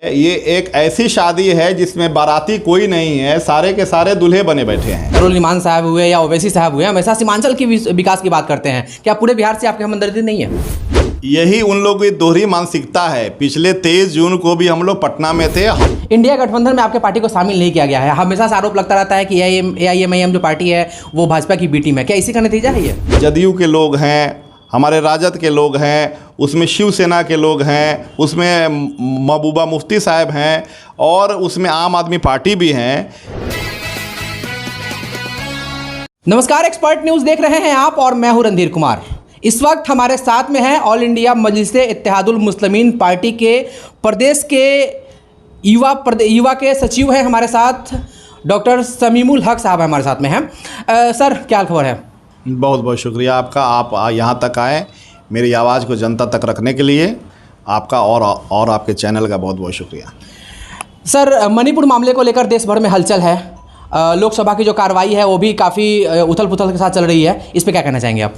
ये एक ऐसी शादी है जिसमें बाराती कोई नहीं है, सारे के सारे दूल्हे बने बैठे हैं। करोल इमान साहब हुए या ओवैसी साहब हुए, हमेशा सीमांचल की विकास की बात करते हैं। क्या पूरे बिहार से आपके हमदर्दी नहीं है? यही उन लोगों की दोहरी मानसिकता है। पिछले 23 जून को भी हम लोग पटना में थे। इंडिया गठबंधन में आपके पार्टी को शामिल नहीं किया गया है। हमेशा से आरोप लगता रहता है कि AIMIM जो पार्टी है वो भाजपा की बी टीम है। क्या इसी का नतीजा है ये? जदयू के लोग हैं, हमारे राजद के लोग हैं, उसमें शिवसेना के लोग हैं, उसमें महबूबा मुफ्ती साहब हैं और उसमें आम आदमी पार्टी भी हैं। नमस्कार, एक्सपर्ट न्यूज़ देख रहे हैं आप और मैं हूं रणधीर कुमार। इस वक्त हमारे साथ में हैं ऑल इंडिया मजलिस इत्तेहादुल मुस्लिमीन पार्टी के प्रदेश के युवा के सचिव हैं हमारे साथ। डॉक्टर समीमुल हक साहब हमारे साथ में हैं। सर, क्या खबर है? बहुत बहुत शुक्रिया आपका, आप यहाँ तक आए मेरी आवाज़ को जनता तक रखने के लिए। आपका और आपके चैनल का बहुत बहुत शुक्रिया। सर, मणिपुर मामले को लेकर देश भर में हलचल है। लोकसभा की जो कार्रवाई है वो भी काफ़ी उथल पुथल के साथ चल रही है। इस पर क्या कहना चाहेंगे आप?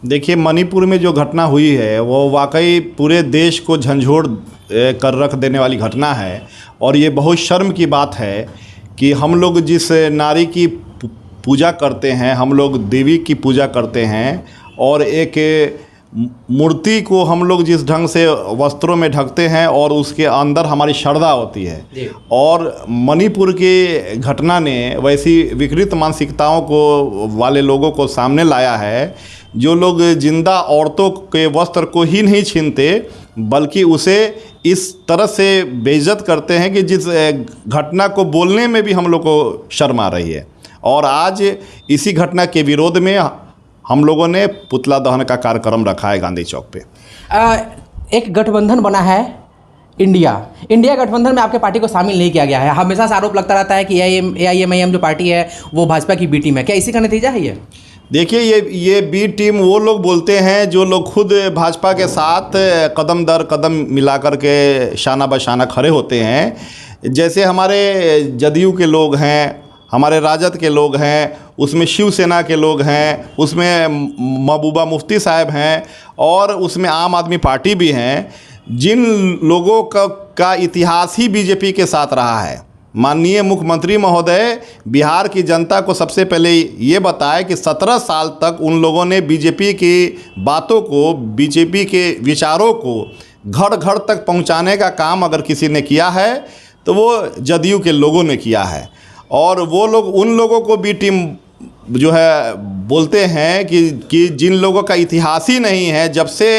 देखिए, मणिपुर में जो घटना हुई है वो वाकई पूरे देश को झंझोड़ कर रख देने वाली घटना है। और ये बहुत शर्म की बात है कि हम लोग जिस नारी की पूजा करते हैं, हम लोग देवी की पूजा करते हैं, और एक मूर्ति को हम लोग जिस ढंग से वस्त्रों में ढकते हैं और उसके अंदर हमारी श्रद्धा होती है, और मणिपुर की घटना ने वैसी विकृत मानसिकताओं को वाले लोगों को सामने लाया है, जो लोग जिंदा औरतों के वस्त्र को ही नहीं छीनते बल्कि उसे इस तरह से बेइज्जत करते हैं कि जिस घटना को बोलने में भी हम लोग को शर्म आ रही है। और आज इसी घटना के विरोध में हम लोगों ने पुतला दहन का कार्यक्रम रखा है गांधी चौक पे। एक गठबंधन बना है इंडिया गठबंधन में आपके पार्टी को शामिल नहीं किया गया है। हमेशा से आरोप लगता रहता है कि AIMIM जो पार्टी है वो भाजपा की बी टीम है। क्या इसी का नतीजा है ये? देखिए, ये बी टीम वो लोग बोलते हैं जो लोग खुद भाजपा के साथ कदम दर कदम मिलाकर के शाना बशाना खड़े होते हैं। जैसे हमारे जदयू के लोग हैं, हमारे राजद के लोग हैं, उसमें शिवसेना के लोग हैं, उसमें महबूबा मुफ्ती साहब हैं और उसमें आम आदमी पार्टी भी हैं। जिन लोगों का इतिहास ही बीजेपी के साथ रहा है। माननीय मुख्यमंत्री महोदय बिहार की जनता को सबसे पहले ये बताए कि 17 साल तक उन लोगों ने बीजेपी की बातों को, बीजेपी के विचारों को घर घर तक पहुंचाने का काम अगर किसी ने किया है तो वो जदयू के लोगों ने किया है। और वो लोग उन लोगों को बी टीम जो है बोलते हैं कि जिन लोगों का इतिहास ही नहीं है। जब से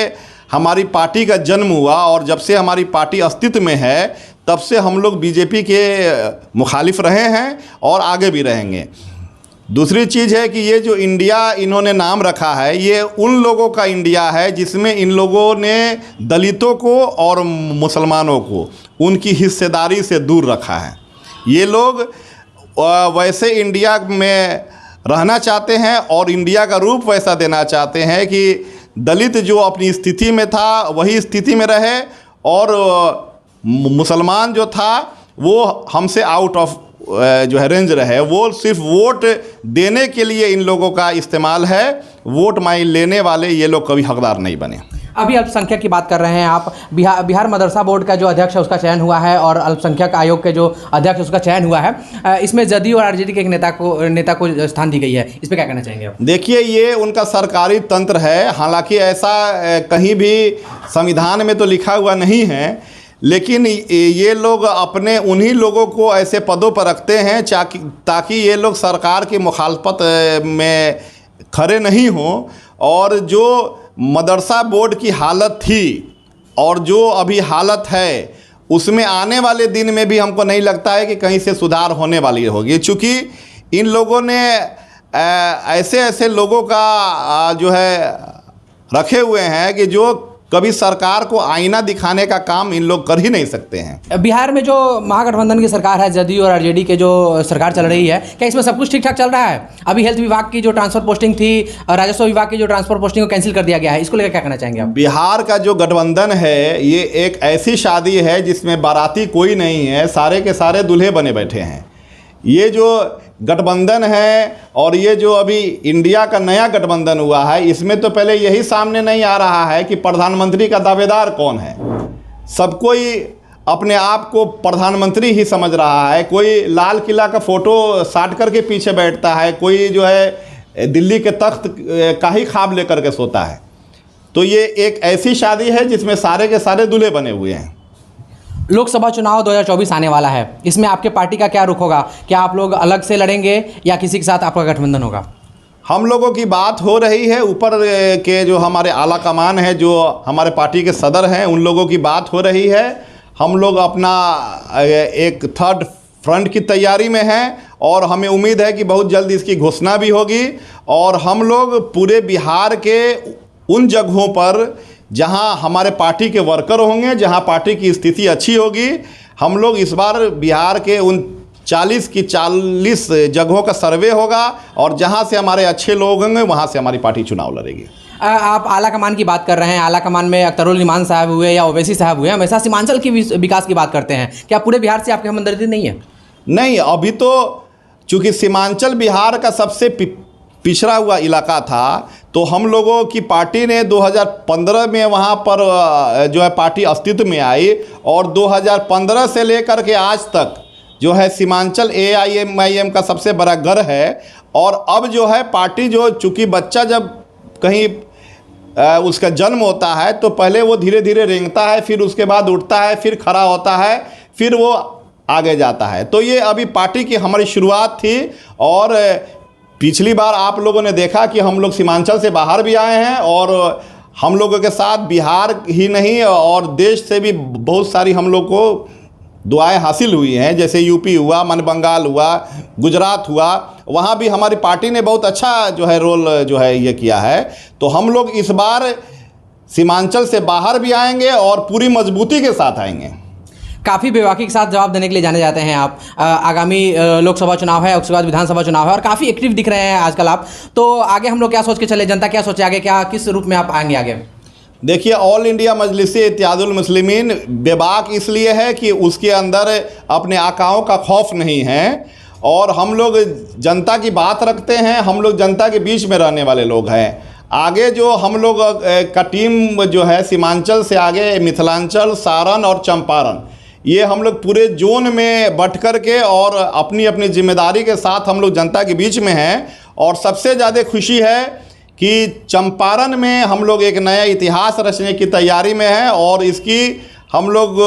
हमारी पार्टी का जन्म हुआ और जब से हमारी पार्टी अस्तित्व में है तब से हम लोग बीजेपी के मुखालिफ रहे हैं और आगे भी रहेंगे। दूसरी चीज़ है कि ये जो इंडिया इन्होंने नाम रखा है, ये उन लोगों का इंडिया है जिसमें इन लोगों ने दलितों को और मुसलमानों को उनकी हिस्सेदारी से दूर रखा है। ये लोग वैसे इंडिया में रहना चाहते हैं और इंडिया का रूप वैसा देना चाहते हैं कि दलित जो अपनी स्थिति में था वही स्थिति में रहे और मुसलमान जो था वो हमसे आउट ऑफ जो है रेंज रहे। वो सिर्फ वोट देने के लिए इन लोगों का इस्तेमाल है। वोट मांग लेने वाले ये लोग कभी हकदार नहीं बने। अभी अल्पसंख्यक की बात कर रहे हैं आप। बिहार मदरसा बोर्ड का जो अध्यक्ष है उसका चयन हुआ है और अल्पसंख्यक आयोग के जो अध्यक्ष है उसका चयन हुआ है। इसमें जदयू और आरजेडी के एक नेता को स्थान दी गई है। इस पर क्या कहना चाहेंगे आप? देखिए, ये उनका सरकारी तंत्र है। हालांकि ऐसा कहीं भी संविधान में तो लिखा हुआ नहीं है, लेकिन ये लोग अपने उन्हीं लोगों को ऐसे पदों पर रखते हैं ताकि ये लोग सरकार की मुखालफत में खड़े नहीं हों। और जो मदरसा बोर्ड की हालत थी और जो अभी हालत है उसमें आने वाले दिन में भी हमको नहीं लगता है कि कहीं से सुधार होने वाली होगी। चूँकि इन लोगों ने ऐसे लोगों का जो है रखे हुए हैं कि जो कभी सरकार को आईना दिखाने का काम इन लोग कर ही नहीं सकते हैं। बिहार में जो महागठबंधन की सरकार है, जदयू और आरजेडी के जो सरकार चल रही है, क्या इसमें सब कुछ ठीक ठाक चल रहा है? अभी हेल्थ विभाग की जो ट्रांसफर पोस्टिंग थी, राजस्व विभाग की जो ट्रांसफर पोस्टिंग को कैंसिल कर दिया गया है, इसको लेकर क्या कहना चाहेंगे आप? बिहार का जो गठबंधन है ये एक ऐसी शादी है जिसमें बाराती कोई नहीं है, सारे के सारे दूल्हे बने बैठे हैं। ये जो गठबंधन है और ये जो अभी इंडिया का नया गठबंधन हुआ है, इसमें तो पहले यही सामने नहीं आ रहा है कि प्रधानमंत्री का दावेदार कौन है। सब कोई अपने आप को प्रधानमंत्री ही समझ रहा है, कोई लाल किला का फ़ोटो साट करके पीछे बैठता है, कोई जो है दिल्ली के तख्त का ही ख्वाब लेकर के सोता है। तो ये एक ऐसी शादी है जिसमें सारे के सारे दूल्हे बने हुए हैं। लोकसभा चुनाव 2024 आने वाला है, इसमें आपके पार्टी का क्या रुख होगा? क्या आप लोग अलग से लड़ेंगे या किसी के साथ आपका गठबंधन होगा? हम लोगों की बात हो रही है, ऊपर के जो हमारे आला कमान है, जो हमारे पार्टी के सदर हैं, उन लोगों की बात हो रही है। हम लोग अपना एक थर्ड फ्रंट की तैयारी में हैं और हमें उम्मीद है कि बहुत जल्द इसकी घोषणा भी होगी। और हम लोग पूरे बिहार के उन जगहों पर जहां हमारे पार्टी के वर्कर होंगे, जहां पार्टी की स्थिति अच्छी होगी, हम लोग इस बार बिहार के उन 40 की 40 जगहों का सर्वे होगा और जहां से हमारे अच्छे लोग होंगे वहां से हमारी पार्टी चुनाव लड़ेगी। आप आला कमान की बात कर रहे हैं, आला कमान में अख्तरुल इमान साहब हुए या ओवैसी साहब हुए, हमेशा सीमांचल की विकास की बात करते हैं। क्या पूरे बिहार से आपके हमदर्दी नहीं है? नहीं, अभी तो चूँकि सीमांचल बिहार का सबसे पिछड़ा हुआ इलाका था, तो हम लोगों की पार्टी ने 2015 में वहाँ पर जो है पार्टी अस्तित्व में आई और 2015 से लेकर के आज तक जो है सीमांचल AIMIM का सबसे बड़ा गढ़ है। और अब जो है पार्टी जो चूँकि बच्चा जब कहीं उसका जन्म होता है तो पहले वो धीरे धीरे रेंगता है, फिर उसके बाद उठता है, फिर खड़ा होता है, फिर वो आगे जाता है। तो ये अभी पार्टी की हमारी शुरुआत थी और पिछली बार आप लोगों ने देखा कि हम लोग सीमांचल से बाहर भी आए हैं और हम लोगों के साथ बिहार ही नहीं और देश से भी बहुत सारी हम लोग को दुआएं हासिल हुई हैं। जैसे यूपी हुआ, मन बंगाल हुआ, गुजरात हुआ, वहाँ भी हमारी पार्टी ने बहुत अच्छा जो है रोल जो है ये किया है। तो हम लोग इस बार सीमांचल से बाहर भी आएंगे और पूरी मजबूती के साथ आएंगे। काफ़ी बेबाकी के साथ जवाब देने के लिए जाने जाते हैं आप। आगामी लोकसभा चुनाव है, उसके बाद विधानसभा चुनाव है और काफ़ी एक्टिव दिख रहे हैं आजकल आप। तो आगे हम लोग क्या सोच के चले, जनता क्या सोचे आगे, क्या किस रूप में आप आएंगे आगे? देखिए, ऑल इंडिया मजलिसे इत्तेहादुल मुस्लिमीन बेबाक इसलिए है कि उसके अंदर अपने आकाओं का खौफ नहीं है और हम लोग जनता की बात रखते हैं, हम लोग जनता के बीच में रहने वाले लोग हैं। आगे जो हम लोग का टीम जो है सीमांचल से आगे मिथिलांचल, सारण और चंपारण, ये हम लोग पूरे जोन में बट कर के और अपनी अपनी जिम्मेदारी के साथ हम लोग जनता के बीच में हैं। और सबसे ज़्यादा खुशी है कि चंपारण में हम लोग एक नया इतिहास रचने की तैयारी में हैं और इसकी हम लोग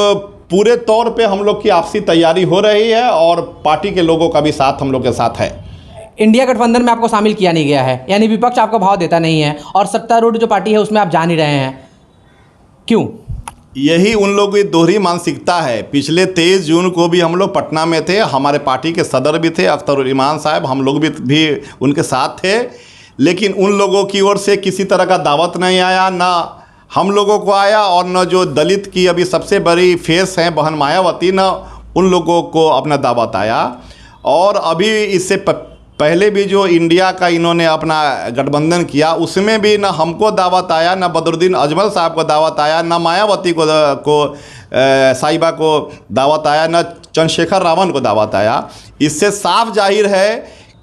पूरे तौर पे हम लोग की आपसी तैयारी हो रही है और पार्टी के लोगों का भी साथ हम लोग के साथ है। इंडिया गठबंधन में आपको शामिल किया नहीं गया है, यानी विपक्ष आपको भाव देता नहीं है और सत्तारूढ़ जो पार्टी है उसमें आप जा नहीं रहे हैं, क्यों? यही उन लोगों की दोहरी मानसिकता है। पिछले 23 जून को भी हम लोग पटना में थे, हमारे पार्टी के सदर भी थे अख्तरुल इमान साहब, हम लोग भी उनके साथ थे, लेकिन उन लोगों की ओर से किसी तरह का दावत नहीं आया, ना हम लोगों को आया और न जो दलित की अभी सबसे बड़ी फेस हैं बहन मायावती, न उन लोगों को अपना दावत आया। और अभी इससे पहले भी जो इंडिया का इन्होंने अपना गठबंधन किया उसमें भी न हमको दावत आया, न बदरुद्दीन अजमल साहब को दावत आया, न मायावती को साहिबा को दावत आया, न चंद्रशेखर रावण को दावत आया। इससे साफ जाहिर है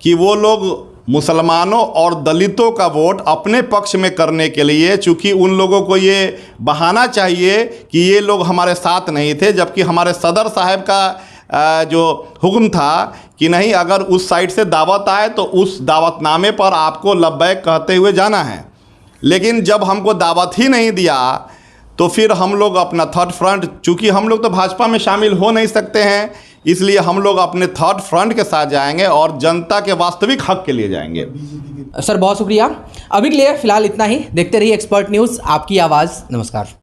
कि वो लोग मुसलमानों और दलितों का वोट अपने पक्ष में करने के लिए, चूँकि उन लोगों को ये बहाना चाहिए कि ये लोग हमारे साथ नहीं थे, जबकि हमारे सदर साहब का जो हुक्म था कि नहीं, अगर उस साइड से दावत आए तो उस दावतनामे पर आपको लब्बैक कहते हुए जाना है। लेकिन जब हमको दावत ही नहीं दिया तो फिर हम लोग अपना थर्ड फ्रंट, चूँकि हम लोग तो भाजपा में शामिल हो नहीं सकते हैं, इसलिए हम लोग अपने थर्ड फ्रंट के साथ जाएंगे और जनता के वास्तविक हक के लिए जाएंगे। सर बहुत शुक्रिया। अभी के लिए फ़िलहाल इतना ही। देखते रहिए एक्सपर्ट न्यूज़, आपकी आवाज़। नमस्कार।